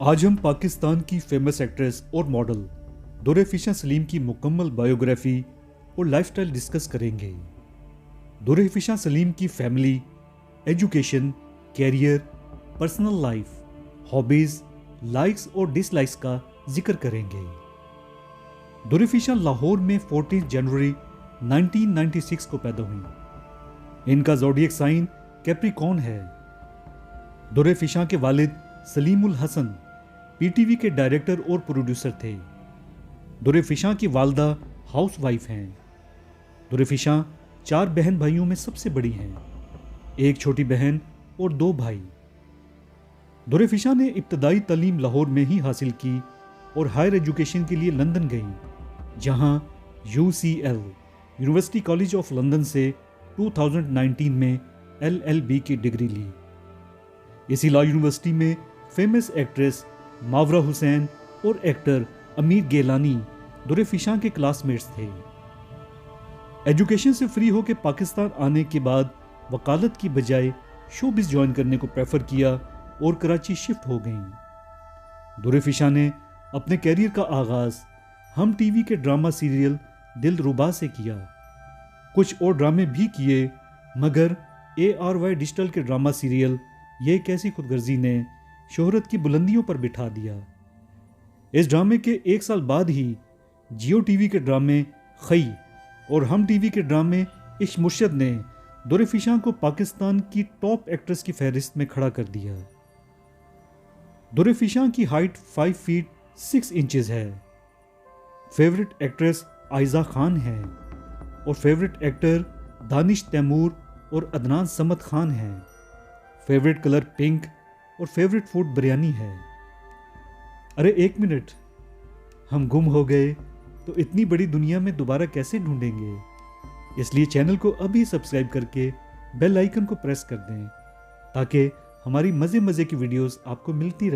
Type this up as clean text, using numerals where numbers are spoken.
आज हम पाकिस्तान की फेमस एक्ट्रेस और मॉडल दुरैफिशा सलीम की मुकम्मल बायोग्राफी और लाइफस्टाइल डिस्कस करेंगे। दुरैफिशा सलीम की family, education, career, personal life, hobbies, likes और डिसलाइक्स का जिक्र करेंगे। दुरैफिशा लाहौर में 14 जनवरी 1996 को पैदा हुई। इनका ज़ोडिएक साइन कैप्रिकॉर्न है। दुरैफिशा के वालिद सलीमुल हसन पीटीवी के डायरेक्टर और प्रोड्यूसर थे। दुरैफिशा की वालदा हाउस वाइफ हैं। दुरैफिशा 4 बहन भाइयों में सबसे बड़ी हैं, एक छोटी बहन और 2 भाई। दुरैफिशा ने इब्तदाई तालीम लाहौर में ही हासिल की और हायर एजुकेशन के लिए लंदन गई, जहां UCL university college of London से 2019 में LLB की डिग्री ली। इसी लॉ यूनिवर्सिटी में फेमस एक्ट्रेस मावरा हुसैन और एक्टर अमीर गेलानी दुरैफिशा के क्लासमेट्स थे। एजुकेशन से फ्री होकर पाकिस्तान आने के बाद वकालत की बजाय शोबिस ज्वाइन करने को प्रेफर किया और कराची शिफ्ट हो गईं। दुरैफिशा ने अपने कैरियर का आगाज हम टीवी के ड्रामा सीरियल दिलरुबा से किया। कुछ और ड्रामे भी किए, मगर ARY डिजिटल के ड्रामा सीरियल ये कैसी खुदगर्जी ने शोहरत की बुलंदियों पर बिठा दिया। इस ड्रामे के 1 साल बाद ही जियो टीवी के ड्रामे खई और हम टीवी के ड्रामे इश्क मुर्शद ने दुरैफिशा को पाकिस्तान की टॉप एक्ट्रेस की फहरिस्त में खड़ा कर दिया। दुरैफिशा की हाइट 5 फीट 6 इंचेस है। फेवरेट एक्ट्रेस आयजा खान है और फेवरेट एक्टर दानिश तैमूर और अदनान समत खान हैं। फेवरेट कलर पिंक और फेवरेट फूड बिरयानी है। अरे 1 मिनट, हम गुम हो गए तो इतनी बड़ी दुनिया में दोबारा कैसे ढूंढेंगे? इसलिए चैनल को अभी सब्सक्राइब करके बेल आइकन को प्रेस कर दें ताकि हमारी मज़े की वीडियोस आपको मिलती रहे।